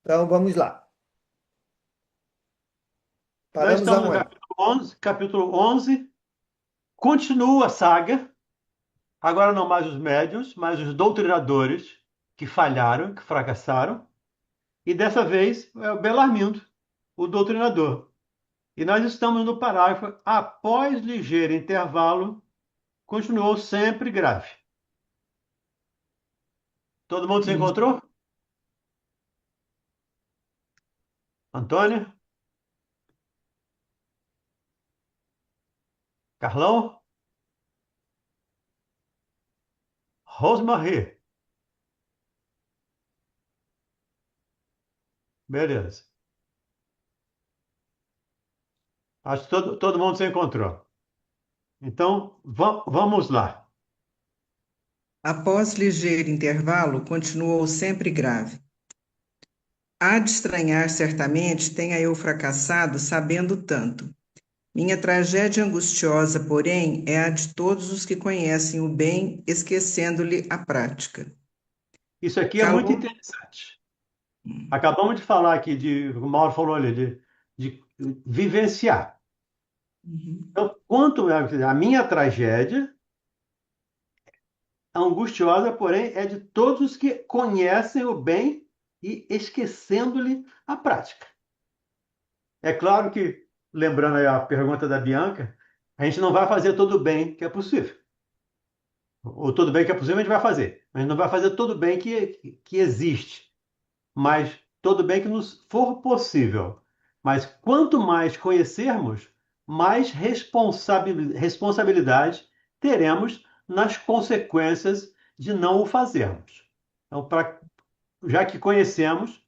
Então vamos lá. Nós Paramos estamos no aonde? capítulo 11. Continua a saga. Agora não mais os médiuns, mas os doutrinadores que falharam, que fracassaram. E dessa vez é o Belarmindo, o doutrinador. E nós estamos no parágrafo: após ligeiro intervalo, continuou sempre grave. Todo mundo se Isso. encontrou? Antônio? Carlão? Rosemarie? Beleza. Acho que todo mundo se encontrou. Então, vamos lá. Após ligeiro intervalo, continuou sempre grave. Há de estranhar, certamente, tenha eu fracassado sabendo tanto. Minha tragédia angustiosa, porém, é a de todos os que conhecem o bem, esquecendo-lhe a prática. Isso aqui é muito Calou. interessante. Acabamos de falar aqui o Mauro falou ali, de vivenciar. Uhum. Então, quanto a minha tragédia, angustiosa, porém, é de todos os que conhecem o bem e esquecendo-lhe a prática. É claro que, lembrando aí a pergunta da Bianca, a gente não vai fazer todo o bem que é possível. Ou todo bem que é possível a gente vai fazer. Mas não vai fazer todo o bem que existe. Mas todo bem que nos for possível. Mas quanto mais conhecermos, mais responsabilidade teremos nas consequências de não o fazermos. Então, já que conhecemos,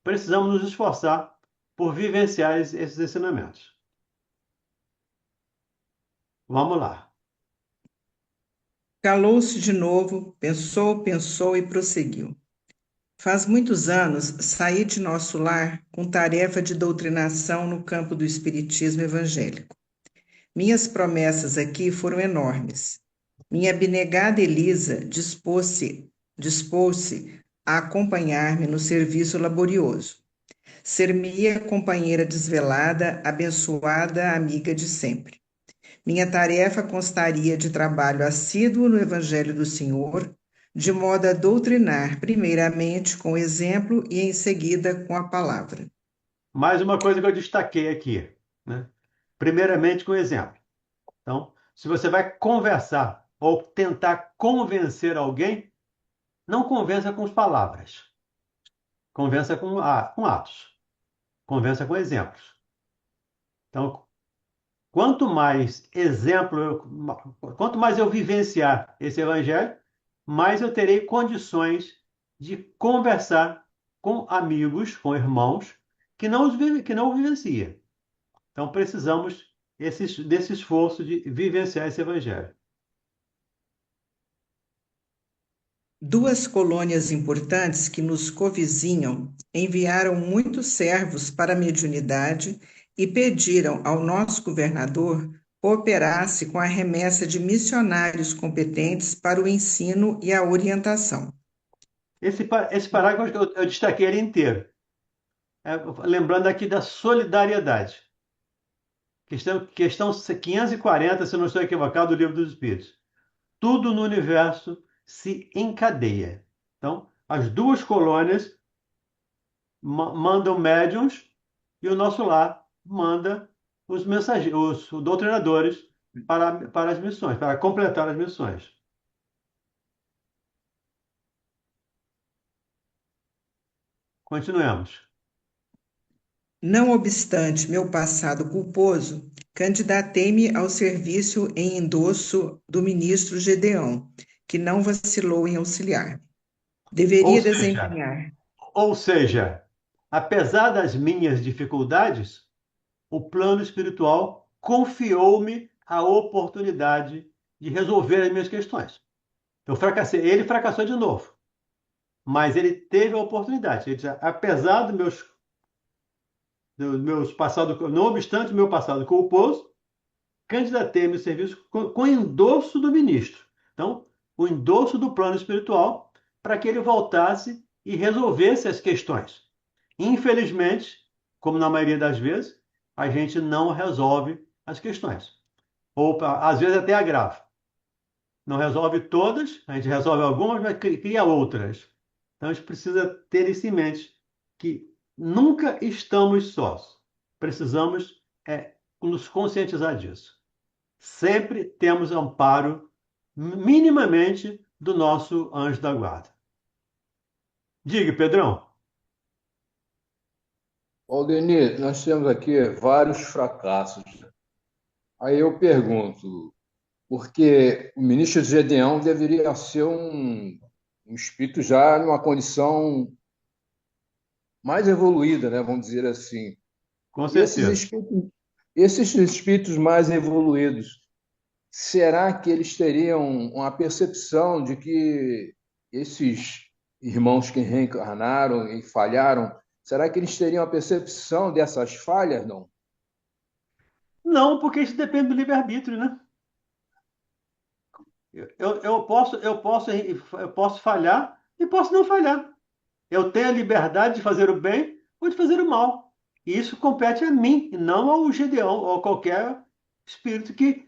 precisamos nos esforçar por vivenciar esses ensinamentos. Vamos lá. Calou-se de novo, pensou, pensou e prosseguiu. Faz muitos anos saí de nosso lar com tarefa de doutrinação no campo do espiritismo evangélico. Minhas promessas aqui foram enormes. Minha abnegada Elisa dispôs-se a acompanhar-me no serviço laborioso. Ser-me-ia companheira desvelada, abençoada, amiga de sempre. Minha tarefa constaria de trabalho assíduo no Evangelho do Senhor, de modo a doutrinar primeiramente com o exemplo e em seguida com a palavra. Mais uma coisa que eu destaquei aqui, né? Primeiramente, com exemplo. Então, se você vai conversar ou tentar convencer alguém, não convença com as palavras, convença com atos, convença com exemplos. Então, quanto mais eu vivenciar esse evangelho, mais eu terei condições de conversar com amigos, com irmãos que não o vivenciam. Então, precisamos desse esforço de vivenciar esse evangelho. Duas colônias importantes que nos covizinham enviaram muitos servos para a mediunidade e pediram ao nosso governador cooperasse com a remessa de missionários competentes para o ensino e a orientação. Esse parágrafo eu destaquei ele inteiro. Lembrando aqui da solidariedade. Questão 540, se eu não estou equivocado, do Livro dos Espíritos. Tudo no universo se encadeia. Então, as duas colônias mandam médiums e o nosso lar manda os mensageiros, os doutrinadores para as missões, para completar as missões. Continuemos. Não obstante meu passado culposo, candidatei-me ao serviço em endosso do ministro Gedeão, que não vacilou em auxiliar. Ou Deveria seja, desempenhar. ou seja, apesar das minhas dificuldades, o plano espiritual confiou-me a oportunidade de resolver as minhas questões. Eu fracassei, ele fracassou de novo, mas ele teve a oportunidade. Ele disse, apesar dos meus passados, não obstante o meu passado culposo, candidatei-me ao serviço com endosso do ministro. Então, o endosso do plano espiritual para que ele voltasse e resolvesse as questões. Infelizmente, como na maioria das vezes, a gente não resolve as questões. Ou às vezes até agrava. Não resolve todas, a gente resolve algumas, mas cria outras. Então a gente precisa ter isso em mente, que nunca estamos sós. Precisamos nos conscientizar disso. Sempre temos amparo, minimamente, do nosso anjo da guarda. Diga, Pedrão. Aldeni, nós temos aqui vários fracassos. Aí eu pergunto, porque o ministro Gedeão deveria ser um espírito já numa condição mais evoluída, né? Vamos dizer assim. Com Esses certeza. espíritos, esses espíritos mais evoluídos, será que eles teriam uma percepção de que esses irmãos que reencarnaram e falharam, será que eles teriam a percepção dessas falhas? Não. Não, porque isso depende do livre-arbítrio, né? Eu posso falhar e posso não falhar. Eu tenho a liberdade de fazer o bem ou de fazer o mal. E isso compete a mim, e não ao Gedeão ou a qualquer espírito que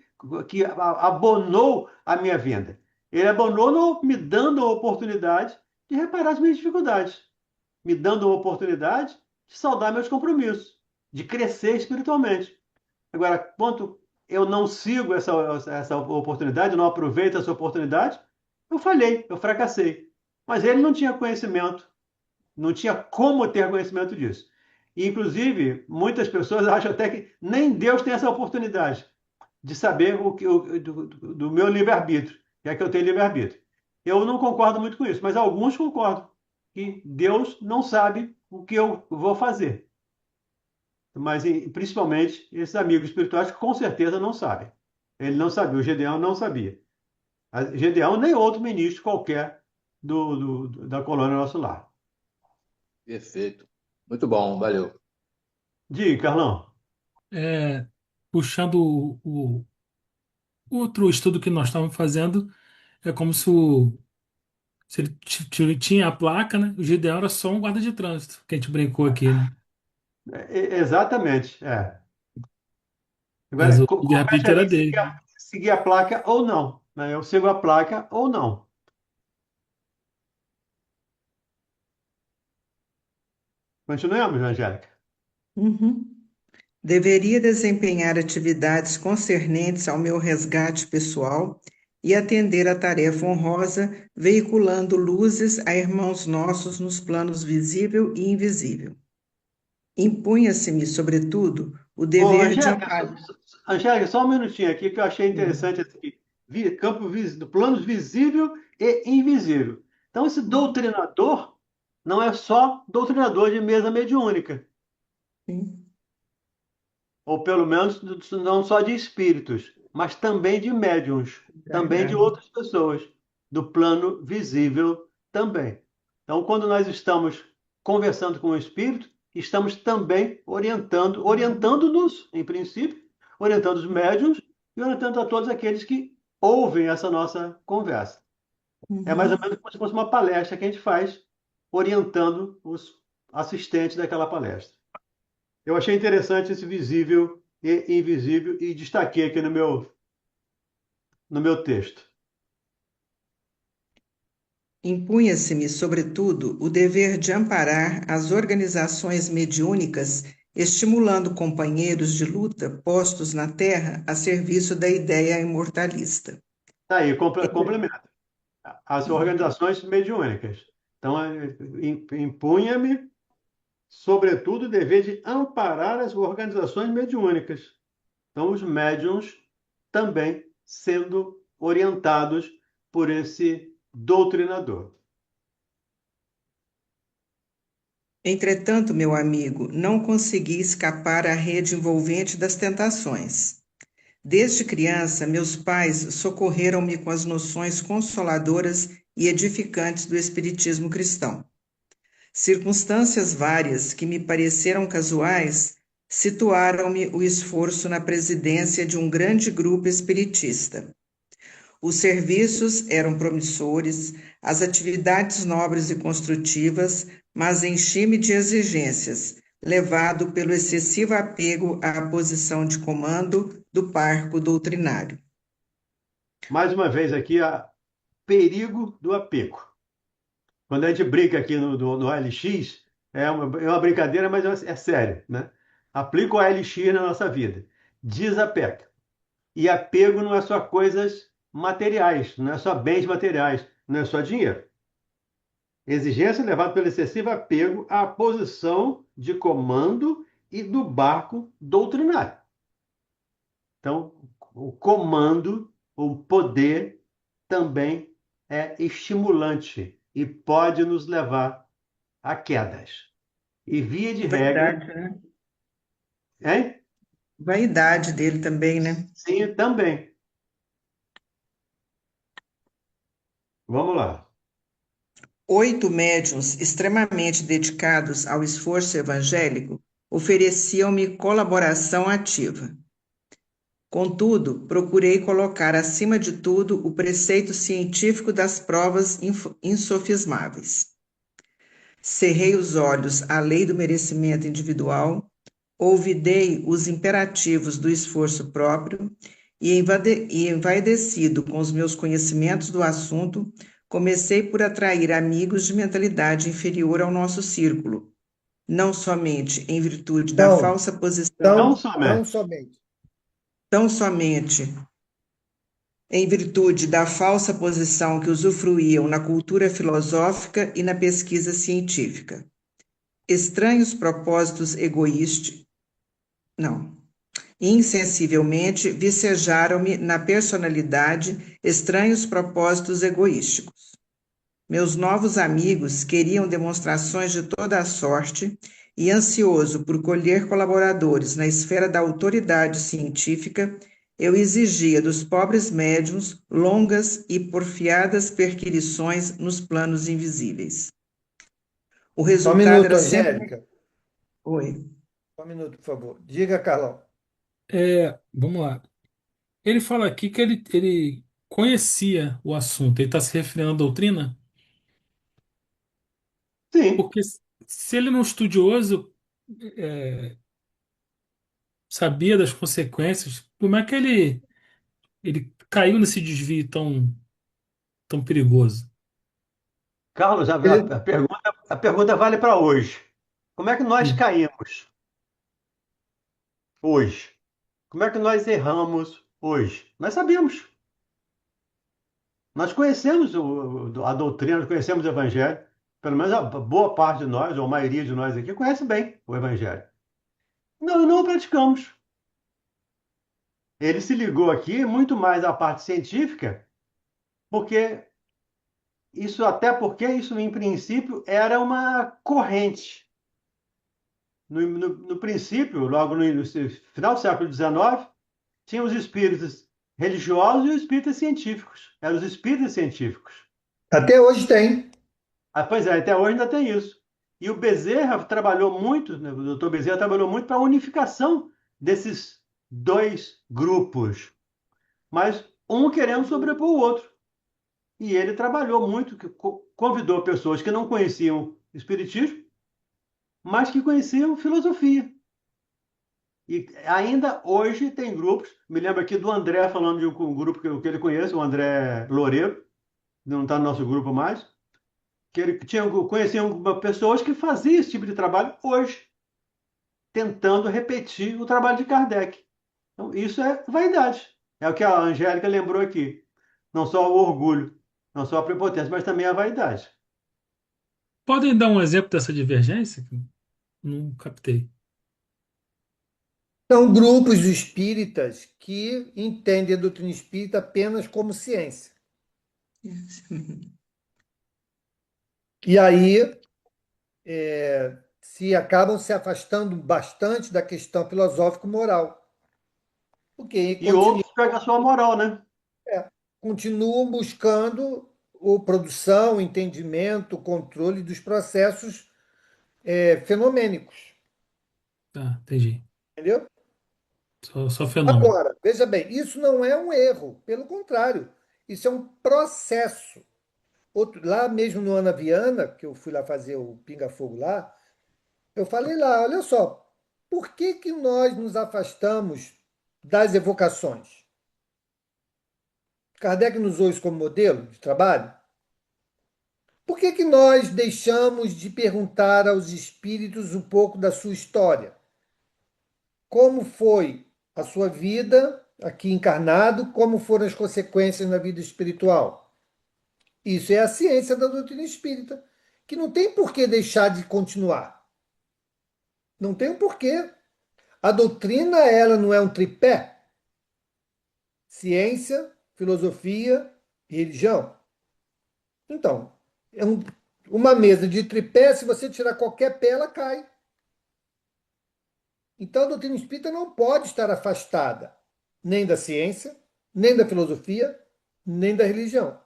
abonou a minha vinda. Ele abonou me dando a oportunidade de reparar as minhas dificuldades, me dando a oportunidade de saldar meus compromissos, de crescer espiritualmente. Agora, quanto eu não sigo essa oportunidade, não aproveito essa oportunidade, eu falhei, eu fracassei. Mas ele não tinha conhecimento, não tinha como ter conhecimento disso. E, inclusive, muitas pessoas acham até que nem Deus tem essa oportunidade de saber do meu livre-arbítrio, já que eu tenho livre-arbítrio. Eu não concordo muito com isso, mas alguns concordam que Deus não sabe o que eu vou fazer. Mas, principalmente, esses amigos espirituais que com certeza não sabem. Ele não sabia, o Gedeão não sabia. Gedeão nem outro ministro qualquer da colônia Nosso Lar. Perfeito. Muito bom, valeu. Diga, Carlão. É, puxando o outro estudo que nós estávamos fazendo, é como se ele tinha a placa, né? O Gideão era só um guarda de trânsito, que a gente brincou aqui, né? Exatamente, é. Mas Agora, o compete a livre-arbítrio era mim dele, né? seguir a placa ou não, né? Eu sigo a placa ou não. Continuamos, Angélica. Uhum. Deveria desempenhar atividades concernentes ao meu resgate pessoal e atender à tarefa honrosa, veiculando luzes a irmãos nossos nos planos visível e invisível. Impunha-se-me, sobretudo, o Ô, dever de Angélica, amparar. Angélica, só um minutinho aqui que eu achei interessante aqui. Campo do planos visível e invisível. Então, esse doutrinador não é só doutrinador de mesa mediúnica, Sim, ou pelo menos não só de espíritos, mas também de médiuns, também de verdade. outras pessoas, do plano visível também. Então, quando nós estamos conversando com o espírito, estamos também orientando-nos, em princípio, orientando os médiuns e orientando a todos aqueles que ouvem essa nossa conversa. É mais ou Uhum. menos como se fosse uma palestra que a gente faz, orientando os assistentes daquela palestra. Eu achei interessante esse visível e invisível e destaquei aqui no meu texto. Impunha-se-me, sobretudo, o dever de amparar as organizações mediúnicas, estimulando companheiros de luta postos na Terra a serviço da ideia imortalista. Tá aí, complemento. As organizações mediúnicas. Então, impunha-me, sobretudo, o dever de amparar as organizações mediúnicas. Então, os médiuns também sendo orientados por esse doutrinador. Entretanto, meu amigo, não consegui escapar à rede envolvente das tentações. Desde criança, meus pais socorreram-me com as noções consoladoras e edificantes do Espiritismo cristão. Circunstâncias várias que me pareceram casuais situaram-me o esforço na presidência de um grande grupo espiritista. Os serviços eram promissores, as atividades nobres e construtivas, mas enchi-me de exigências, levado pelo excessivo apego à posição de comando do parco doutrinário. Mais uma vez aqui, perigo do apego. Quando a gente brinca aqui no OLX, é uma brincadeira, mas é sério, né? Aplica o OLX na nossa vida. Desapega. E apego não é só coisas materiais, não é só bens materiais, não é só dinheiro. Exigência levada pelo excessivo apego à posição de comando e do barco doutrinário. Então, o comando, o poder, também é estimulante e pode nos levar a quedas. E via de regra, Vaidade, né? hein? Vaidade dele também, né? Sim, também. Vamos lá. 8 médiuns extremamente dedicados ao esforço evangélico ofereciam-me colaboração ativa. Contudo, procurei colocar acima de tudo o preceito científico das provas insofismáveis. Cerrei os olhos à lei do merecimento individual, olvidei os imperativos do esforço próprio e, envaidecido com os meus conhecimentos do assunto, comecei por atrair amigos de mentalidade inferior ao nosso círculo, não somente em virtude da Não, falsa posição, Tão tão somente. somente. tão somente em virtude da falsa posição que usufruíam na cultura filosófica e na pesquisa científica. Estranhos propósitos egoístas, não, insensivelmente vicejaram-me na personalidade estranhos propósitos egoísticos. Meus novos amigos queriam demonstrações de toda a sorte e, ansioso por colher colaboradores na esfera da autoridade científica, eu exigia dos pobres médiuns longas e porfiadas perquisições nos planos invisíveis. O Só um resultado minuto, era sempre... Angélica. Oi. Só um minuto, por favor. Diga, Carlão. Vamos lá. Ele fala aqui que ele conhecia o assunto. Ele está se referindo à doutrina, Sim. porque se ele não é um estudioso, é, sabia das consequências, como é que ele caiu nesse desvio tão perigoso? Carlos, a, a- Ele- a pergunta, a pergunta vale para hoje. Como é que nós Hum. caímos hoje? Como é que nós erramos hoje? Nós sabemos. Nós conhecemos a doutrina, nós conhecemos o Evangelho. Pelo menos a boa parte de nós, ou a maioria de nós aqui, conhece bem o Evangelho. Não o praticamos. Ele se ligou aqui muito mais à parte científica, porque até porque isso, em princípio, era uma corrente. No princípio, logo no final do século XIX, tinha os espíritos religiosos e os espíritos científicos. Eram os espíritos científicos. Até hoje tem. Pois é, até hoje ainda tem isso. E o Bezerra trabalhou muito, né, o doutor Bezerra trabalhou muito para a unificação desses dois grupos, mas um querendo sobrepor o outro. E ele trabalhou muito, convidou pessoas que não conheciam espiritismo, mas que conheciam filosofia. E ainda hoje tem grupos, me lembro aqui do André falando de um grupo que ele conhece, o André Loureiro, não está no nosso grupo mais, que ele conhecia pessoas que faziam esse tipo de trabalho hoje, tentando repetir o trabalho de Kardec. Então, isso é vaidade. É o que a Angélica lembrou aqui. Não só o orgulho, não só a prepotência, mas também a vaidade. Podem dar um exemplo dessa divergência? Não captei. São grupos espíritas que entendem a doutrina espírita apenas como ciência. E aí se acabam se afastando bastante da questão filosófico-moral. Porque E outros pegam a sua moral, né? continuam buscando produção, entendimento, controle dos processos fenomênicos. Tá, entendi. Entendeu? Só fenômeno. Agora, veja bem, isso não é um erro, pelo contrário, Isso é um processo. Lá mesmo no Ana Viana, que eu fui lá fazer o Pinga Fogo lá, eu falei lá, olha só, por que que nós nos afastamos das evocações? Kardec nos usou isso como modelo de trabalho. Por que que nós deixamos de perguntar aos espíritos um pouco da sua história? Como foi a sua vida aqui encarnado, como foram as consequências na vida espiritual? Isso é a ciência da doutrina espírita, que não tem por que deixar de continuar. Não tem um porquê. A doutrina, ela não é um tripé? Ciência, filosofia e religião. Então, é uma mesa de tripé, se você tirar qualquer pé, ela cai. Então, a doutrina espírita não pode estar afastada nem da ciência, nem da filosofia, nem da religião.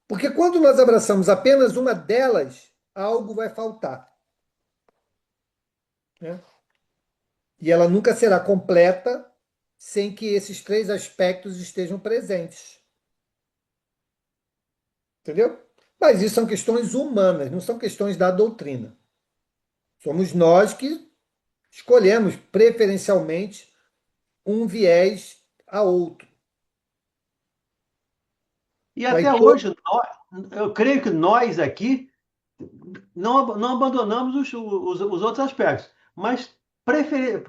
Porque quando nós abraçamos apenas uma delas, algo vai faltar, né? E ela nunca será completa sem que esses três aspectos estejam presentes. Entendeu? Mas isso são questões humanas, não são questões da doutrina. Somos nós que escolhemos preferencialmente um viés a outro. E Mas até hoje, eu creio que nós aqui não abandonamos os outros aspectos, mas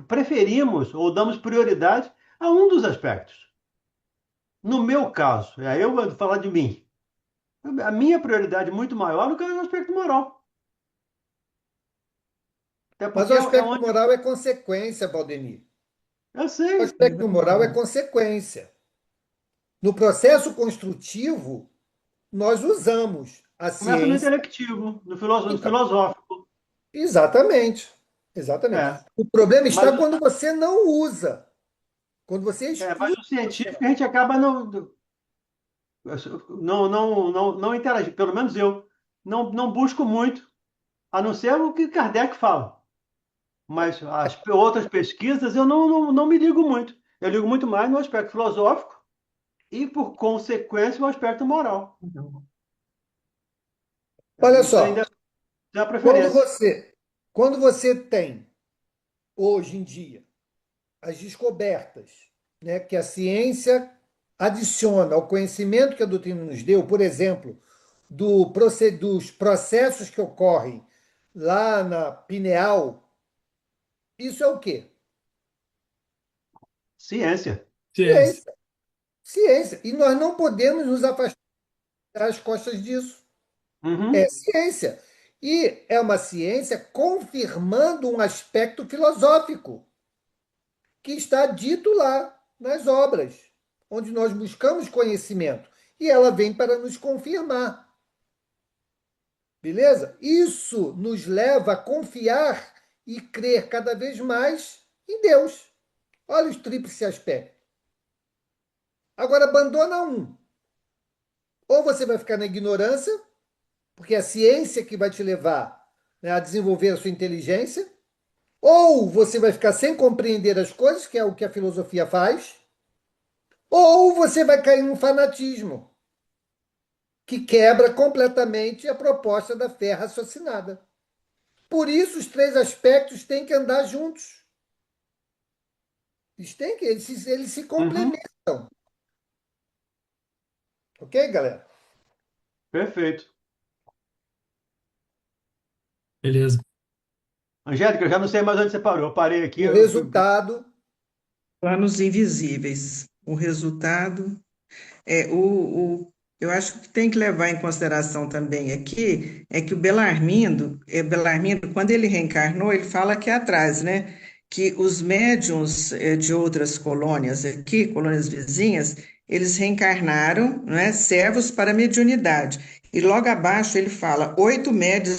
preferimos ou damos prioridade a um dos aspectos. No meu caso, aí eu vou falar de mim. A minha prioridade é muito maior do que o aspecto moral. Até Mas porque o é aspecto onde moral é consequência, Valdemir. eu O sei. aspecto moral é consequência. No processo construtivo, nós usamos a Começa no ciência. intelectivo, no Então, filosófico. exatamente. Exatamente. É. O problema Mas, está quando você não usa, quando você mas exclui o o processo. científico a gente acaba não interagir. Pelo menos eu não busco muito, a não ser o que Kardec fala. Mas as outras pesquisas eu não me ligo muito. Eu ligo muito mais no aspecto filosófico e, por consequência, no aspecto moral. Olha Isso só, ainda é a quando preferência. você, quando você tem, hoje em dia, as descobertas, né, que a ciência adiciona ao conhecimento que a doutrina nos deu, por exemplo, dos processos que ocorrem lá na pineal, isso é o quê? Ciência. Ciência. Ciência. Ciência. E nós não podemos nos afastar das costas disso. É Uhum. ciência. E é uma ciência confirmando um aspecto filosófico que está dito lá nas obras, onde nós buscamos conhecimento. E ela vem para nos confirmar. Beleza? Isso nos leva a confiar e crer cada vez mais em Deus. Olha os tríplice aspectos. Agora abandona um. Ou você vai ficar na ignorância, porque é a ciência que vai te levar, né, a desenvolver a sua inteligência, ou você vai ficar sem compreender as coisas, que é o que a filosofia faz, ou você vai cair num fanatismo, que quebra completamente a proposta da fé raciocinada. Por isso, os três aspectos têm que andar juntos. Eles se Uhum. complementam. Ok, galera? Perfeito. Beleza. Angélica, eu já não sei mais onde você parou. Eu parei aqui. O resultado. Planos invisíveis. O resultado eu acho que tem que levar em consideração também aqui é que o Belarmindo, quando ele reencarnou, ele fala aqui atrás, né, que os médiuns de outras colônias aqui, colônias vizinhas, eles reencarnaram, né, servos para a mediunidade. E logo abaixo ele fala 8 médios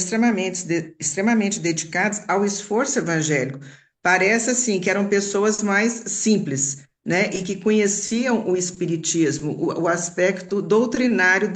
extremamente dedicados ao esforço evangélico. Parece assim que eram pessoas mais simples, né, e que conheciam o espiritismo, o aspecto doutrinário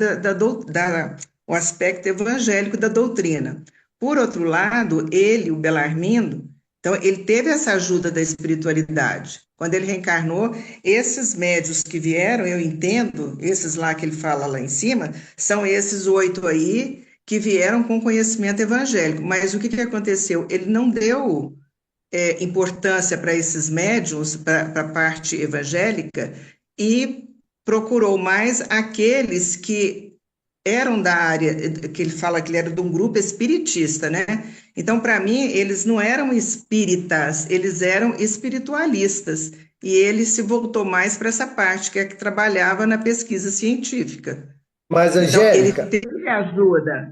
o aspecto evangélico da doutrina. Por outro lado, ele, o Belarmindo, Então, ele teve essa ajuda da espiritualidade. Quando ele reencarnou, esses médios que vieram, eu entendo, esses lá que ele fala lá em cima, são esses 8 aí que vieram com conhecimento evangélico. Mas o que que aconteceu? Ele não deu importância para esses médiuns, para a parte evangélica, e procurou mais aqueles que eram da área, que ele fala que ele era de um grupo espiritista, né? Então, para mim, eles não eram espíritas, eles eram espiritualistas. E ele se voltou mais para essa parte, que é que trabalhava na pesquisa científica. Mas, Então, Angélica,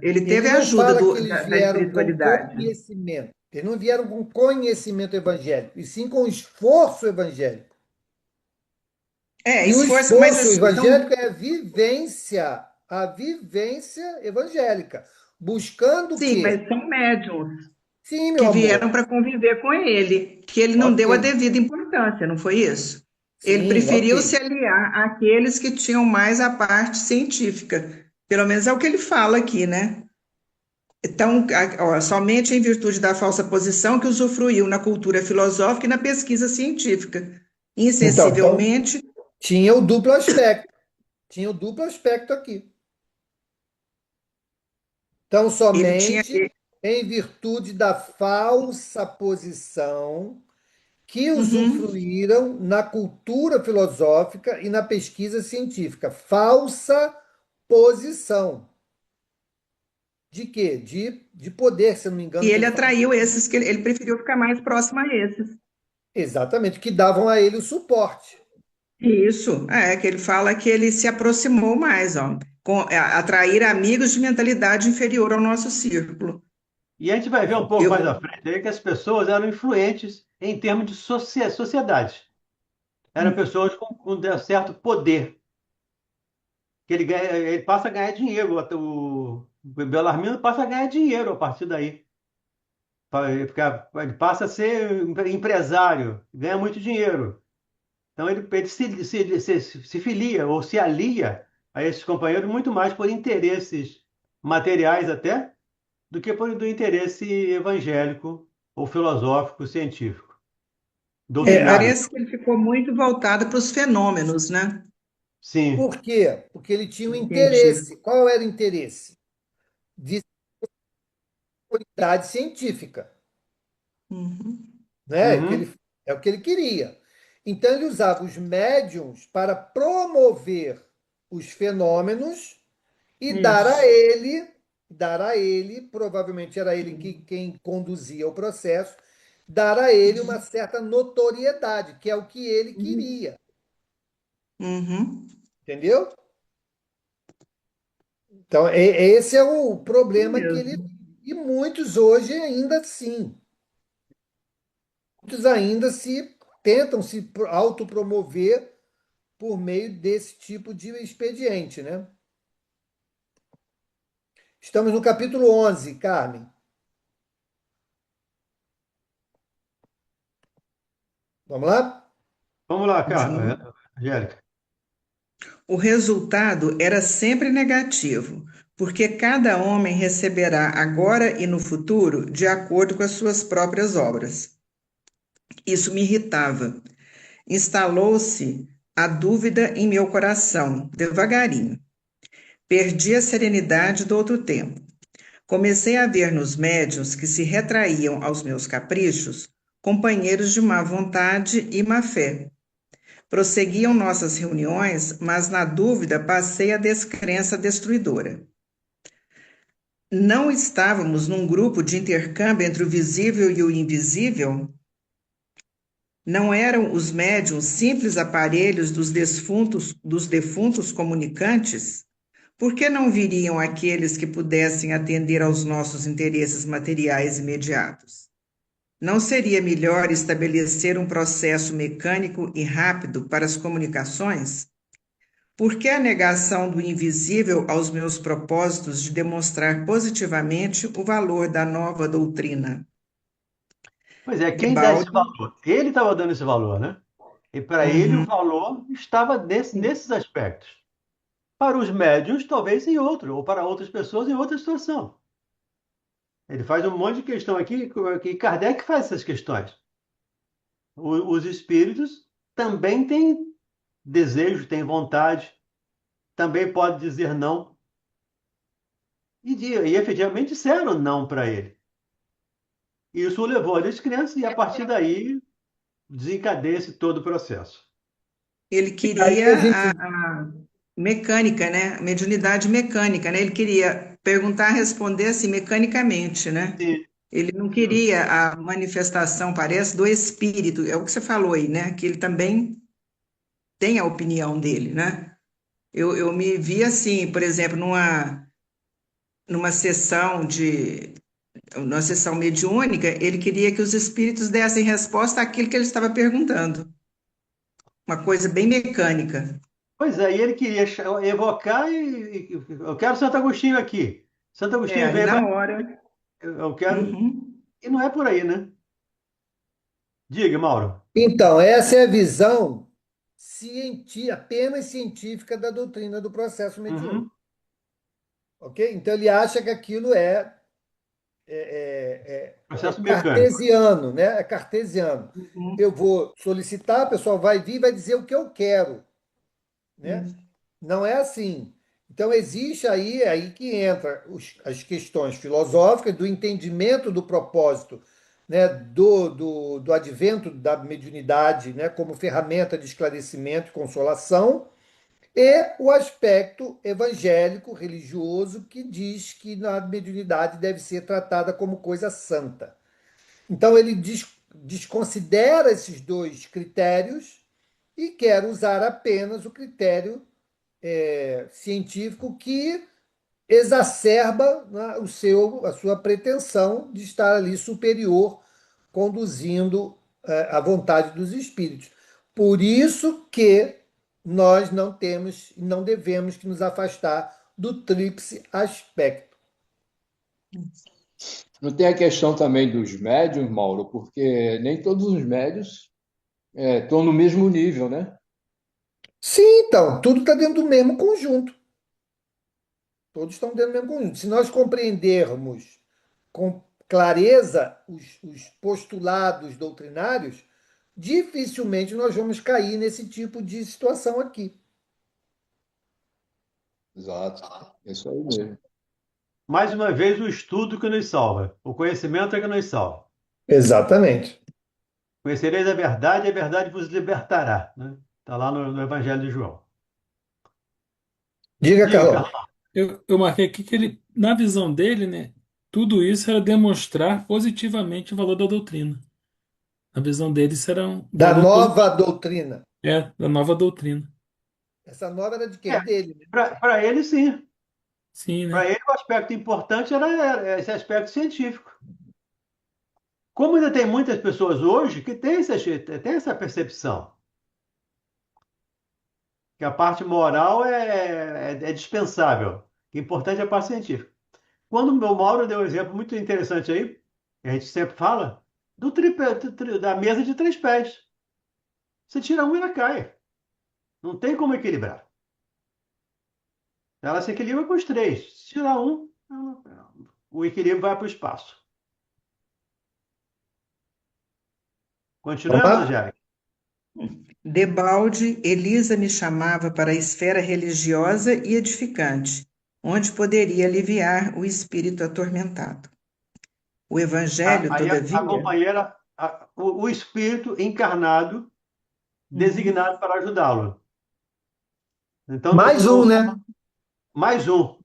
ele teve ele não ajuda fala que eles da vieram com espiritualidade. conhecimento. Eles não vieram com conhecimento evangélico, e sim com esforço evangélico. E o Esforço, mas esforço assim, são. evangélico é a vivência evangélica. Buscando o Sim, quê? mas são médiums Sim, meu que vieram amor. para conviver com ele, que ele não Ok. deu a devida importância, não foi isso? Ele Sim, ok. preferiu se aliar àqueles que tinham mais a parte científica. Pelo menos é o que ele fala aqui, né? Então, ó, somente em virtude da falsa posição que usufruiu na cultura filosófica e na pesquisa científica. Então, Insensivelmente, tinha o duplo aspecto. Tinha o duplo aspecto aqui. Então, ele tinha. somente em virtude da falsa posição que Uhum. usufruíram na cultura filosófica e na pesquisa científica. Falsa posição. De quê? De poder, se eu não me E engano, que ele ele fala. atraiu esses que ele preferiu ficar mais próximo a esses. Exatamente, que davam a ele o suporte. Isso, que ele fala que ele se aproximou mais, ó, atrair amigos de mentalidade inferior ao nosso círculo. E a gente vai ver um pouco mais Eu, à frente aí que as pessoas eram influentes em termos de sociedade. Eram pessoas com um certo poder, que ele passa a ganhar dinheiro. O Belarmino passa a ganhar dinheiro a partir daí. Porque ele passa a ser empresário, ganha muito dinheiro. Então ele se filia ou se alia a esses companheiros muito mais por interesses materiais até do que por do interesse evangélico ou filosófico, científico, doutrinário. parece que ele ficou muito voltado para os fenômenos, né? Sim. Por quê? Porque ele tinha um interesse. Científico. Qual era o interesse? De autoridade científica, Uhum. né? Uhum. É o que ele queria. Então, ele usava os médiums para promover os fenômenos e Isso. dar a ele, provavelmente era ele quem conduzia o processo, dar a ele uma certa notoriedade, que é o que ele Uhum. queria, Uhum. entendeu? Então, esse é o Isso problema que ele. mesmo. E muitos hoje ainda sim. Muitos ainda se tentam se autopromover por meio desse tipo de expediente, né? Estamos no capítulo 11, Carmen. Vamos lá? Vamos lá, Vamos. Angélica. O resultado era sempre negativo, porque cada homem receberá agora e no futuro de acordo com as suas próprias obras. Isso me irritava. Instalou-se a dúvida em meu coração, devagarinho. Perdi a serenidade do outro tempo. Comecei a ver nos médiuns que se retraíam aos meus caprichos companheiros de má vontade e má fé. Prosseguiam nossas reuniões, mas na dúvida passei a descrença destruidora. Não estávamos num grupo de intercâmbio entre o visível e o invisível? Não eram os médiuns simples aparelhos dos defuntos comunicantes? Por que não viriam aqueles que pudessem atender aos nossos interesses materiais imediatos? Não seria melhor estabelecer um processo mecânico e rápido para as comunicações? Por que a negação do invisível aos meus propósitos de demonstrar positivamente o valor da nova doutrina? Pois é, quem dá esse Debalde. valor? Ele estava dando esse valor, né? E para ele o Uhum. valor estava nesses aspectos. Para os médios, talvez em outro, ou para outras pessoas em outra situação. Ele faz um monte de questão aqui, que Kardec faz essas questões. Os espíritos também têm desejo, têm vontade, também pode dizer não. E efetivamente disseram não para ele. Isso o levou a descrença e a partir daí desencadeia-se todo o processo. Ele E aí a queria gente. a mecânica, né? A mediunidade mecânica, né? Ele queria perguntar, responder assim mecanicamente, né? Sim, Ele não sim. queria a manifestação, parece, do espírito. É o que você falou aí, né? Que ele também tem a opinião dele, né? Eu me vi assim, por exemplo, numa sessão numa sessão mediúnica, ele queria que os espíritos dessem resposta àquilo que ele estava perguntando. Uma coisa bem mecânica. Pois é, e ele queria evocar eu quero Santo Agostinho aqui. Santo É, Agostinho ali veio na para. hora. Eu quero. Uhum. E não é por aí, né? Diga, Mauro. Então, essa é a visão apenas científica da doutrina do processo mediúnico. Uhum. Ok? Então, ele acha que aquilo é Processo mecânico. cartesiano, né? É cartesiano. Eu Uhum. vou solicitar, a pessoa vai vir e vai dizer o que eu quero, né? Isso. Não é assim. Então, existe aí que entra as questões filosóficas do entendimento do propósito, né, do advento da mediunidade, né, como ferramenta de esclarecimento e consolação, e o aspecto evangélico, religioso, que diz que a mediunidade deve ser tratada como coisa santa. Então, ele desconsidera esses dois critérios e quer usar apenas o critério científico que exacerba, né, a sua pretensão de estar ali superior, conduzindo a vontade dos espíritos. Por isso que nós não temos e não devemos que nos afastar do tríplice aspecto. Não tem a questão também dos médios, Mauro, porque nem todos os médios estão no mesmo nível, né? Sim, então, tudo está dentro do mesmo conjunto. Todos estão dentro do mesmo conjunto. Se nós compreendermos com clareza os postulados doutrinários, dificilmente nós vamos cair nesse tipo de situação aqui. Exato. É isso aí mesmo. Mais uma vez, o estudo que nos salva. O conhecimento é que nos salva. Exatamente. Conhecereis a verdade vos libertará. Né? Está lá no Evangelho de João. Diga, Diga, Carlão. Carlos. Eu marquei aqui que ele, na visão dele, né, tudo isso era demonstrar positivamente o valor da doutrina. Na visão dele, isso era um Da valor nova positivo, doutrina. da nova doutrina. Essa nova era de É, quem? Dele, né? para ele, sim. Sim, Para né? ele, o aspecto importante era esse aspecto científico. Como ainda tem muitas pessoas hoje que têm essa percepção, que a parte moral é dispensável, que o importante é a parte científica. Quando o meu Mauro deu um exemplo muito interessante aí, que a gente sempre fala, da mesa de três pés. Você tira um e ela cai. Não tem como equilibrar. Ela se equilibra com os três. Se tirar um, o equilíbrio vai para o espaço. Vamos Continuamos, lá? Angélica? Debalde, Elisa me chamava para a esfera religiosa e edificante, onde poderia aliviar o espírito atormentado. O Evangelho, Aí a todavia. companheira, o espírito encarnado Uhum. designado para ajudá-lo. Então, Mais um, né? mais um.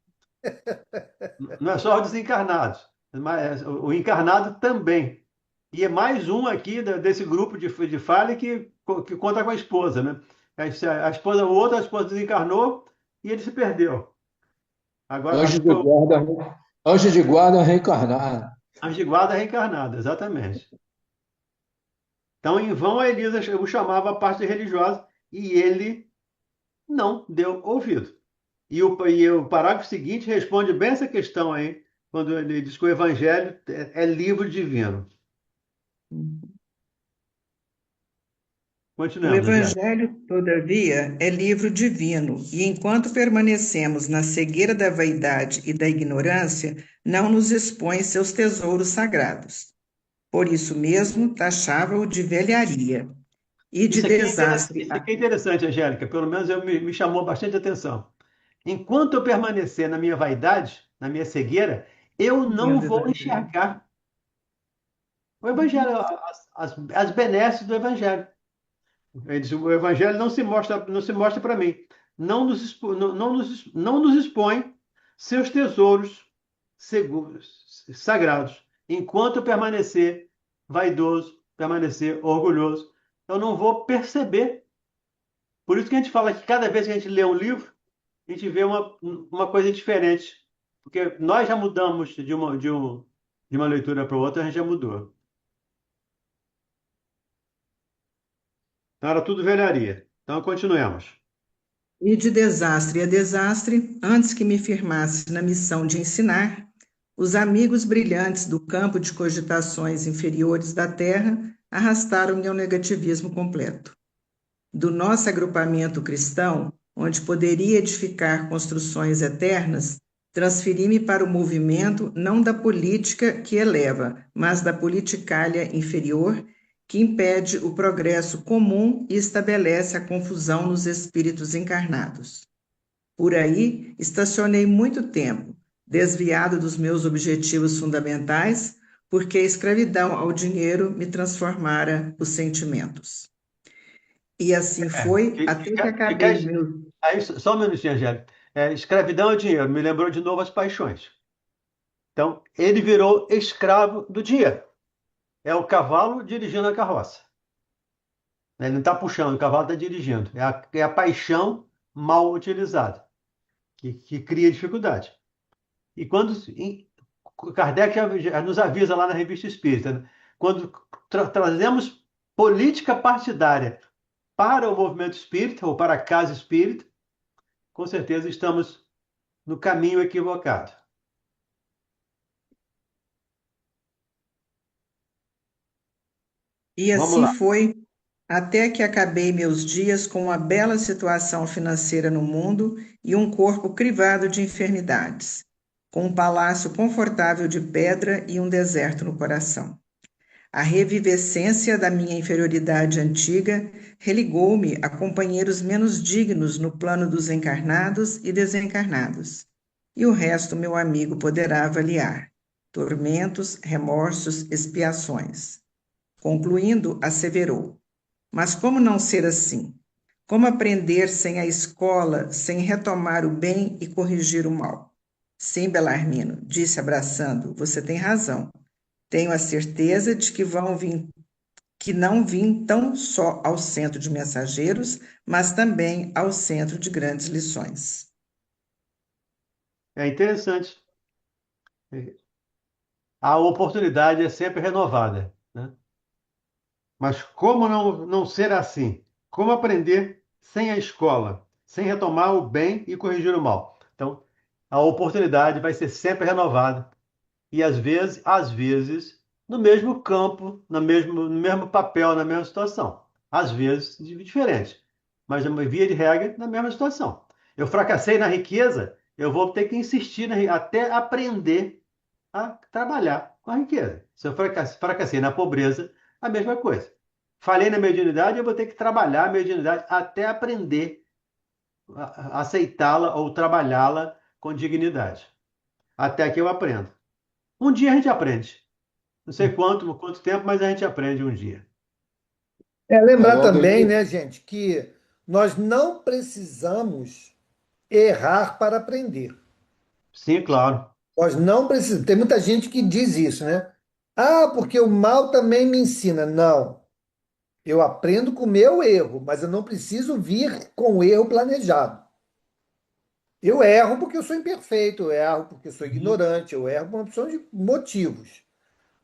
Não é só os desencarnados, mas o encarnado também. E é mais um aqui desse grupo de falha que conta com a esposa, né? A esposa, a esposa desencarnou e ele se perdeu. Agora, Anjo acho que de foi o guarda, anjo de guarda reencarnado. anjo de guarda reencarnado, exatamente. Então, em vão, a Elisa o chamava a parte religiosa e ele não deu ouvido. E o parágrafo seguinte responde bem essa questão aí, quando ele diz que o Evangelho é livro divino. O Continuemos, Angélica. Evangelho, todavia, é livro divino, e enquanto permanecemos na cegueira da vaidade e da ignorância, não nos expõe seus tesouros sagrados. Por isso mesmo, taxava-o de velharia e de desastre. Isso aqui é interessante, Angélica. Pelo menos me chamou bastante atenção. Enquanto eu permanecer na minha vaidade, na minha cegueira, eu Linha não do vou Evangelho. enxergar o Evangelho, as benesses do Evangelho. Ele diz, o Evangelho não se mostra para mim. Não nos expõe seus tesouros sagrados. Enquanto eu permanecer vaidoso, permanecer orgulhoso, eu não vou perceber. Por isso que a gente fala que cada vez que a gente lê um livro, a gente vê uma coisa diferente. Porque nós já mudamos de uma leitura para outra, a gente já mudou. Então era tudo velharia. Então continuemos. E de desastre a desastre, antes que me firmasse na missão de ensinar, os amigos brilhantes do campo de cogitações inferiores da Terra arrastaram-me ao negativismo completo. Do nosso agrupamento cristão, onde poderia edificar construções eternas, transferi-me para o movimento não da política que eleva, mas da politicalha inferior, que impede o progresso comum e estabelece a confusão nos espíritos encarnados. Por aí, estacionei muito tempo, desviado dos meus objetivos fundamentais, porque a escravidão ao dinheiro me transformara os sentimentos. E assim foi até que acabei meu. Aí, só um minutinho, Angélica. Escravidão é dinheiro. Me lembrou de novo as paixões. Então, ele virou escravo do dinheiro. É o cavalo dirigindo a carroça. Ele não está puxando, o cavalo está dirigindo. É a paixão mal utilizada, que cria dificuldade. E Kardec já nos avisa lá na Revista Espírita, né? Quando trazemos política partidária para o movimento espírita ou para a casa espírita, com certeza estamos no caminho equivocado. E Vamos assim lá. foi até que acabei meus dias com uma bela situação financeira no mundo e um corpo crivado de enfermidades, com um palácio confortável de pedra e um deserto no coração. A revivescência da minha inferioridade antiga religou-me a companheiros menos dignos no plano dos encarnados e desencarnados. E o resto meu amigo poderá avaliar: tormentos, remorsos, expiações. Concluindo, asseverou: mas como não ser assim? Como aprender sem a escola, sem retomar o bem e corrigir o mal? Sim, Belarmino, disse abraçando, você tem razão. Tenho a certeza de que não vim tão só ao centro de mensageiros, mas também ao centro de grandes lições. É interessante. A oportunidade é sempre renovada, né? Mas como não ser assim? Como aprender sem a escola, sem retomar o bem e corrigir o mal? Então, a oportunidade vai ser sempre renovada. E às vezes, no mesmo campo, no mesmo papel, na mesma situação. Às vezes, diferente. Mas, via de regra, na mesma situação. Eu fracassei na riqueza, eu vou ter que insistir até aprender a trabalhar com a riqueza. Se eu fracassei na pobreza, a mesma coisa. Falhei na mediunidade, eu vou ter que trabalhar a mediunidade até aprender a aceitá-la ou trabalhá-la com dignidade. Até que eu aprendo. Um dia a gente aprende. Não sei quanto tempo, mas a gente aprende um dia. Lembrar Logo também, ali, né, gente, que nós não precisamos errar para aprender. Sim, claro. Nós não precisamos. Tem muita gente que diz isso, né? Ah, porque o mal também me ensina. Não. Eu aprendo com o meu erro, mas eu não preciso vir com o erro planejado. Eu erro porque eu sou imperfeito, eu erro porque eu sou Uhum. ignorante, eu erro por uma opção de motivos.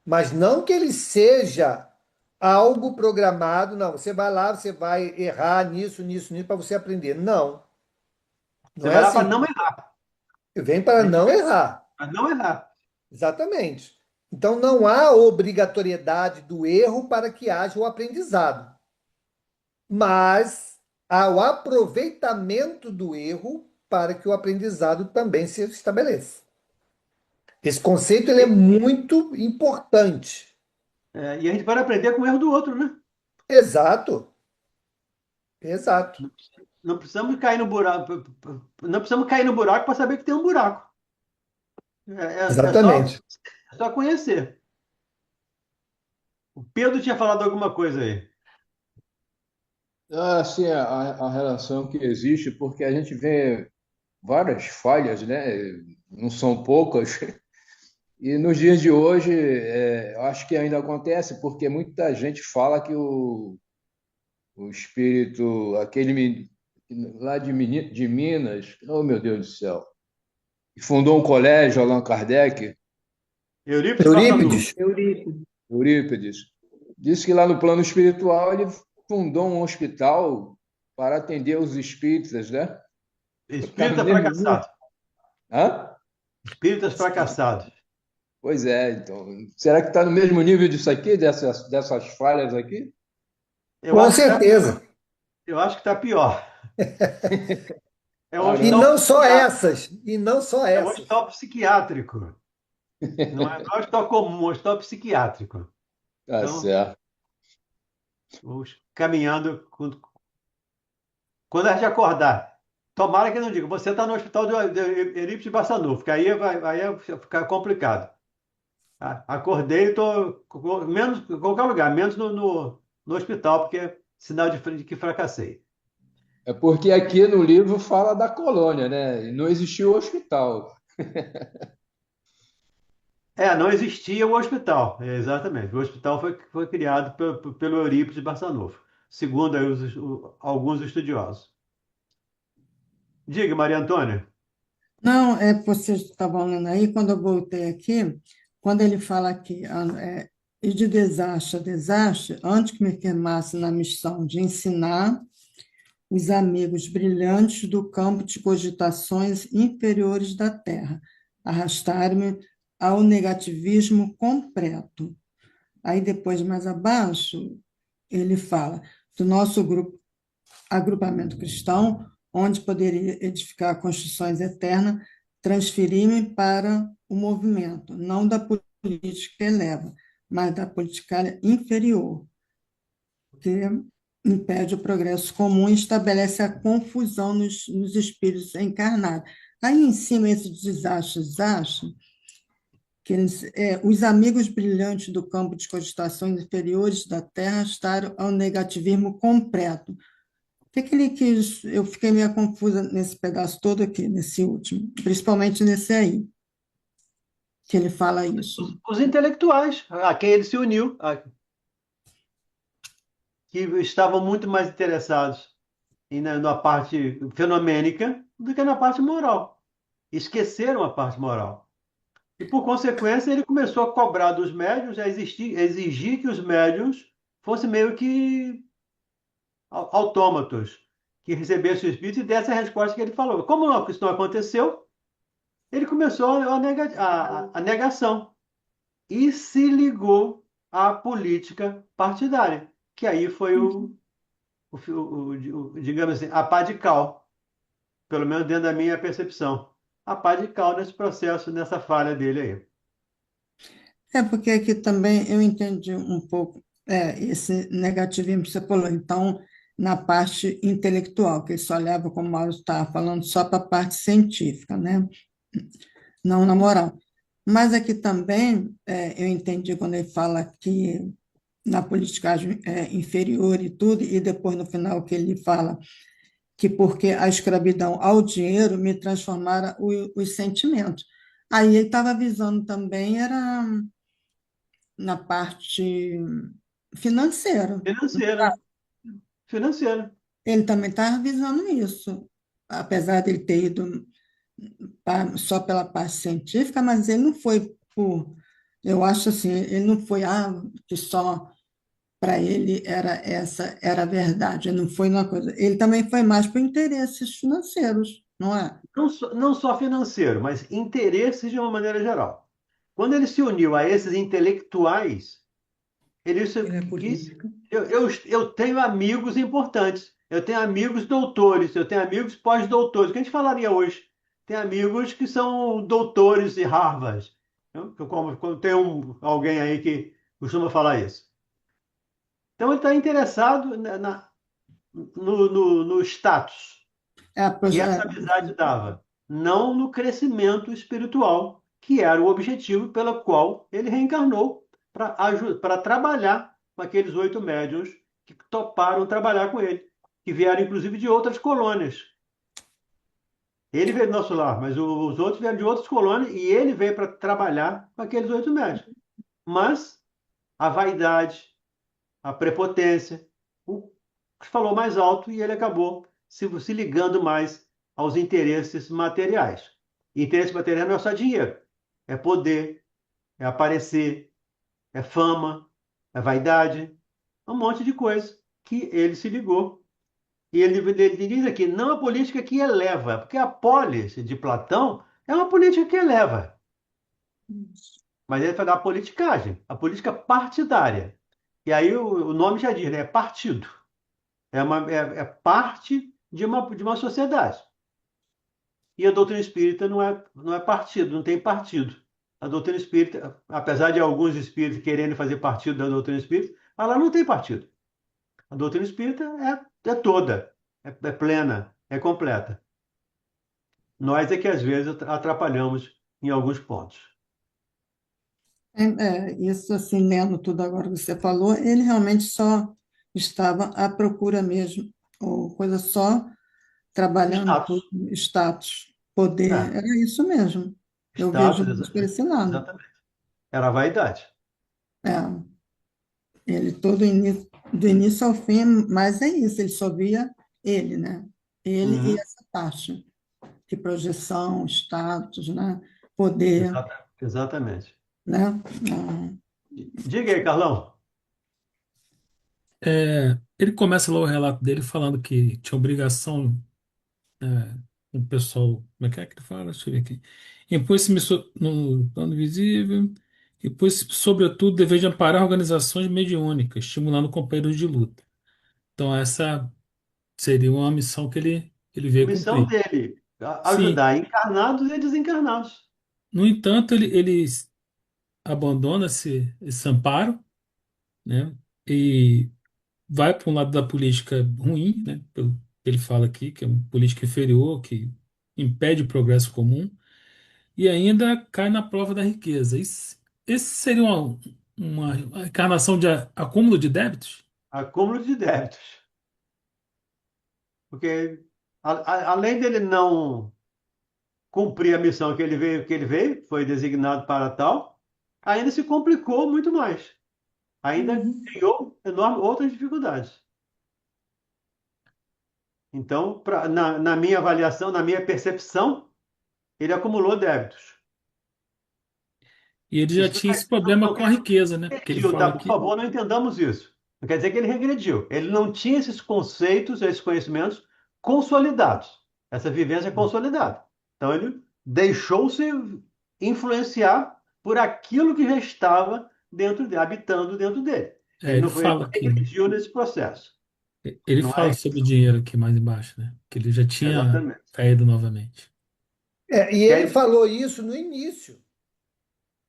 Mas não que ele seja algo programado, não. Você vai lá, você vai errar nisso, nisso, nisso, para você aprender. Não, Você não é vai lá para assim. não errar. Vem para A gente não vai errar. para não errar. Exatamente. Então não há obrigatoriedade do erro para que haja o aprendizado. mas ao aproveitamento do erro para que o aprendizado também se estabeleça. Esse conceito ele é muito importante. E a gente pode aprender com o erro do outro, né? Exato, exato, Não precisamos cair no buraco, não precisamos cair no buraco para saber que tem um buraco. exatamente. É só conhecer. O Pedro tinha falado alguma coisa aí. Assim, a relação que existe, porque a gente vê várias falhas, né? Não são poucas. E nos dias de hoje, eu acho que ainda acontece, porque muita gente fala que o espírito, lá de Minas, oh meu Deus do céu, que fundou um colégio, Allan Kardec, Eurípides Barçanufo. Eurípides, Eurípides, disse que lá no plano espiritual ele fundou um hospital para atender os espíritas, né? Está no Espírita mesmo nível. fracassado. Hã? Espíritas fracassados. Pois é, então, será que está no mesmo nível disso aqui, dessas falhas aqui? Eu com acho que tá, certeza. eu acho que tá pior. É um E hospital Caramba, não só psiquiátrico. essas, e não só É um essas. hospital psiquiátrico. Não é um hospital comum, é um hospital psiquiátrico. tá Então, certo. vamos caminhando. Quando a gente acordar, tomara que não diga, você está no hospital de Eurípides Barçanufo, que aí vai ficar complicado. Acordei e estou menos em qualquer lugar, menos no hospital, porque é sinal de que fracassei. É porque aqui no livro fala da colônia, né? E não existiu hospital. Não existia o hospital, exatamente. O hospital foi criado pelo Eurípides Barçanufo, segundo aí alguns estudiosos. Diga, Maria Antônia. Não, é que você estava falando aí, quando eu voltei aqui, quando ele fala aqui, e de desastre a desastre, antes que me firmasse na missão de ensinar os amigos brilhantes do campo de cogitações inferiores da Terra, arrastaram-me ao negativismo completo. Aí depois, mais abaixo, ele fala do nosso grupo, agrupamento cristão, onde poderia edificar construções eternas, transferir-me para o movimento, não da política que eleva, mas da política inferior, que impede o progresso comum e estabelece a confusão nos espíritos encarnados. Aí em cima, esse desastre, que os amigos brilhantes do campo de cogitações inferiores da Terra estaram ao negativismo completo. O que ele quis? Eu fiquei meio confusa nesse pedaço todo aqui, nesse último, principalmente nesse aí, que ele fala isso. Os intelectuais, a quem ele se uniu, que estavam muito mais interessados na parte fenomênica do que na parte moral. Esqueceram a parte moral. E, por consequência, ele começou a cobrar dos médiuns, a exigir que os médiuns fossem meio que autômatos, que recebessem o espírito e dessem a resposta que ele falou. Como isso não aconteceu, ele começou a negação e se ligou à política partidária, que aí foi digamos assim, a pá de cal, pelo menos dentro da minha percepção. A pá de cal nesse processo, nessa falha dele aí. É porque aqui também eu entendi um pouco esse negativismo que você falou. Então, na parte intelectual, que ele só olhava, como o Mauro estava falando, só para a parte científica, né? Não na moral. Mas aqui também eu entendi quando ele fala que na politicagem inferior e tudo, e depois no final que ele fala que porque a escravidão ao dinheiro me transformara os sentimentos. Aí ele estava visando também, era na parte financeira. Financeira, financeira. Ele também estava visando isso, apesar de ele ter ido só pela parte científica, mas ele não foi por, eu acho assim, ele não foi, que só para ele era a verdade, ele não foi uma coisa. Ele também foi mais por interesses financeiros, não é? Não só financeiro, mas interesses de uma maneira geral. Quando ele se uniu a esses intelectuais, Ele E na quis. política? Eu tenho amigos importantes, eu tenho amigos doutores, eu tenho amigos pós-doutores. O que a gente falaria hoje? Tem amigos que são doutores de Harvard. Como tem alguém aí que costuma falar isso. Então ele está interessado no status É, que essa amizade dava, não no crescimento espiritual, que era o objetivo pelo qual ele reencarnou para trabalhar com aqueles 8 médiuns que toparam trabalhar com ele, que vieram inclusive de outras colônias. Ele veio do nosso lar, mas os outros vieram de outras colônias e ele veio para trabalhar com aqueles 8 médiuns. Mas a vaidade, a prepotência, o falou mais alto e ele acabou se ligando mais aos interesses materiais. E interesse material não é só dinheiro, é poder, é aparecer, é fama, é vaidade, um monte de coisa que ele se ligou. E ele diz aqui, não a política que eleva, porque a polis de Platão é uma política que eleva, mas ele fala da politicagem, a política partidária. E aí o nome já diz, né? É partido. É parte de uma sociedade. E a doutrina espírita não é partido, não tem partido. A doutrina espírita, apesar de alguns espíritos querendo fazer partido da doutrina espírita, ela não tem partido. A doutrina espírita é toda, é plena, é completa. Nós é que às vezes atrapalhamos em alguns pontos. isso assim, lendo tudo agora que você falou, ele realmente só estava à procura mesmo, ou coisa só trabalhando por Status. status, poder, É, era isso mesmo. Eu vejo status, mais por esse lado. exatamente. Era a vaidade. É, ele todo início, do início ao fim, mas é isso, ele só via ele, né? Ele e Uhum, essa parte de projeção, status, né? Poder, exatamente. né? Ah, Diga aí, Carlão. Ele começa lá o relato dele falando que tinha obrigação, o pessoal, como é que ele fala? Deixa eu ver aqui. Impôs-se no plano visível, impôs-se, sobretudo, o dever de amparar organizações mediúnicas, estimulando companheiros de luta. Então, essa seria uma missão que ele A veio missão cumprir. dele, Sim, ajudar encarnados e desencarnados. no entanto, ele abandona esse amparo, né? E vai para um lado da política ruim, né? Pelo que ele fala aqui, que é uma política inferior, que impede o progresso comum, e ainda cai na prova da riqueza. Esse seria uma encarnação de acúmulo de débitos? Acúmulo de débitos. Porque, além dele não cumprir a missão que ele veio, foi designado para tal, ainda se complicou muito mais. Ainda Uhum. criou outras dificuldades. Então, na minha avaliação, na minha percepção, ele acumulou débitos. E ele já Isso não tinha quer esse problema não com a quer dizer riqueza, né? que ele Que ele regrediu, tá? fala Por que favor, não entendamos isso. Não quer dizer que ele regrediu. Ele não tinha esses conceitos, esses conhecimentos consolidados, essa vivência consolidada. Então, ele deixou-se influenciar por aquilo que já estava dentro dele, habitando dentro dele. Ele ele não fala que regrediu nesse processo. ele Não fala é sobre dinheiro aqui mais embaixo, né? Que ele já tinha exatamente. caído novamente. E ele Quer- falou isso no início.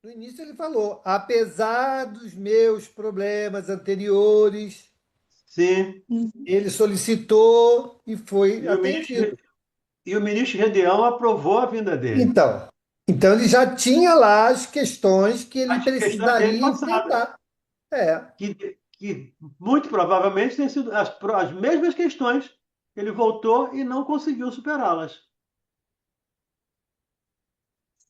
No início ele falou, apesar dos meus problemas anteriores, Sim. ele solicitou e foi E o ministro, atendido. e o ministro Gedeão aprovou a vinda dele. Então, então ele já tinha lá as questões que ele As questões dele precisaria passadas. enfrentar. É. que muito provavelmente têm sido as mesmas questões. Ele voltou e não conseguiu superá-las.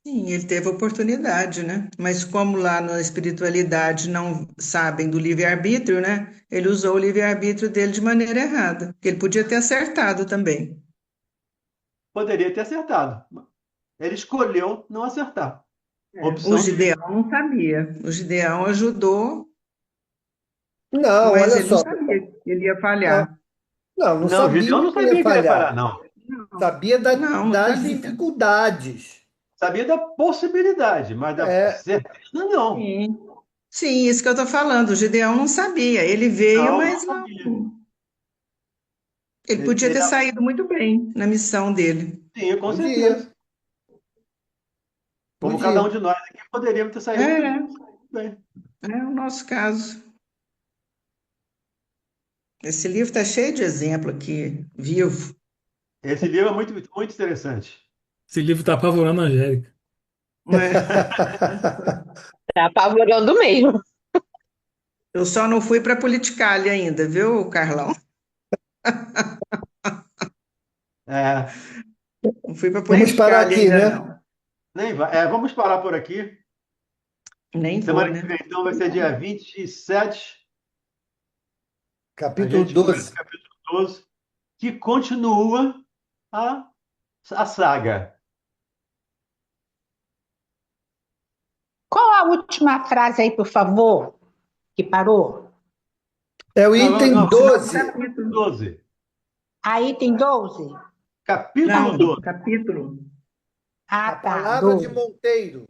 Sim, ele teve oportunidade, né? Mas como lá na espiritualidade não sabem do livre-arbítrio, né? Ele usou o livre-arbítrio dele de maneira errada, que ele podia ter acertado também. Poderia ter acertado. Ele escolheu não acertar. O Opção dele. Gideão não sabia. O Gideão ajudou, Não, mas olha ele não só. sabia que ele ia Não, falhar. não Não, o sabia Gideão não que ele ia sabia que ele ia parar, falhar. não. Não, Sabia não das sabia. dificuldades. Sabia da possibilidade, mas da É, certeza, não. Sim. Sim, isso que eu estou falando. O Gideão não sabia. Ele veio, Não, mas não não. sabia. Ele podia ter Ele- saído muito bem na missão dele. Sim, com Podia, certeza. Como cada um podia. de nós aqui poderíamos ter saído É, muito bem. é o nosso caso. Esse livro está cheio de exemplo aqui, vivo. Esse livro é muito, muito interessante. Esse livro tá apavorando a Angélica. É. Tá apavorando mesmo. Eu só não fui para Politicália ainda, viu, Carlão? É, Não fui para Vamos parar Politicália aqui, ainda, né? não. nem vai. Vamos parar por aqui. Nem vou, Semana que né? vem, então, vai ser dia 27. A Capítulo gente começa o 12. capítulo 12, que continua a saga. Qual a última frase aí, por favor, que parou? É o Não, não, item não. Final do 12. capítulo. 12. Aí tem 12? Capítulo Não, 12. capítulo. Ah, A tá, palavra de 12. Monteiro.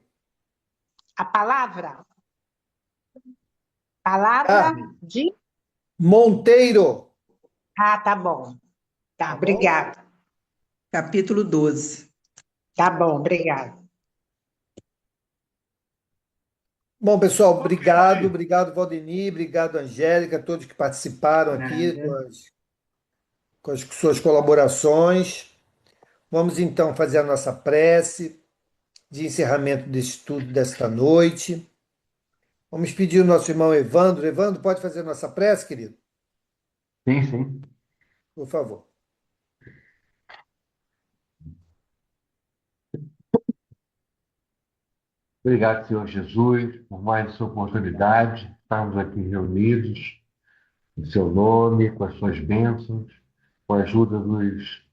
A palavra? Ah, Palavra de... Monteiro. Ah, tá bom. Tá, Tá bom? obrigada. Capítulo 12. Tá bom, obrigada. Bom, pessoal, obrigado. Aí. Obrigado, Valdemir. Obrigado, Angélica, todos que participaram aqui Nada. com as suas colaborações. Vamos então fazer a nossa prece de encerramento desse estudo desta noite. Vamos pedir o nosso irmão Evandro. Evandro, pode fazer a nossa prece, querido? Sim, sim. Por favor. Obrigado, Senhor Jesus, por mais essa oportunidade. Estamos aqui reunidos em seu nome, com as suas bênçãos, com a ajuda dos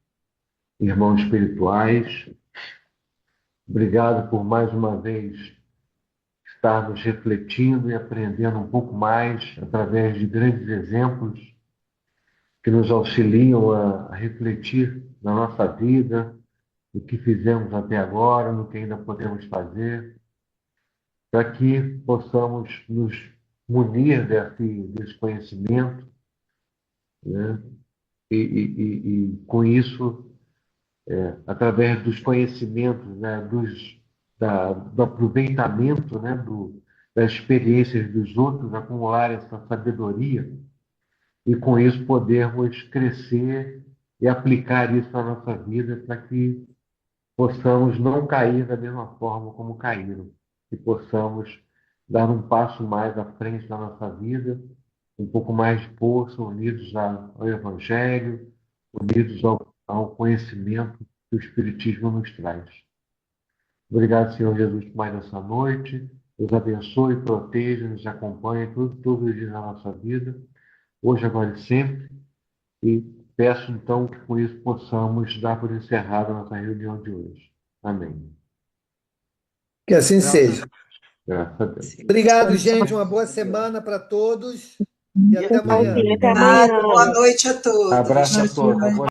irmãos espirituais. Obrigado por mais uma vez estarmos refletindo e aprendendo um pouco mais através de grandes exemplos que nos auxiliam a refletir na nossa vida, no que fizemos até agora, no que ainda podemos fazer, para que possamos nos munir desse conhecimento, né? E com isso, através dos conhecimentos, né? Do aproveitamento, né? Das experiências dos outros, acumular essa sabedoria e com isso podermos crescer e aplicar isso na nossa vida para que possamos não cair da mesma forma como caíram, que possamos dar um passo mais à frente na nossa vida, um pouco mais de força, unidos ao Evangelho, unidos ao conhecimento que o Espiritismo nos traz. Obrigado, Senhor Jesus, por mais essa noite. Deus abençoe, proteja, nos acompanhe todos os dias da nossa vida, hoje, agora e sempre. E peço, então, que com isso possamos dar por encerrada a nossa reunião de hoje. Amém. Que assim seja. Graças a Deus. Obrigado, gente. Uma boa semana para todos e até amanhã. Igualzinho, até Amém. amanhã. Boa noite a todos. Abraço a Tchau, todos. tchau. Boa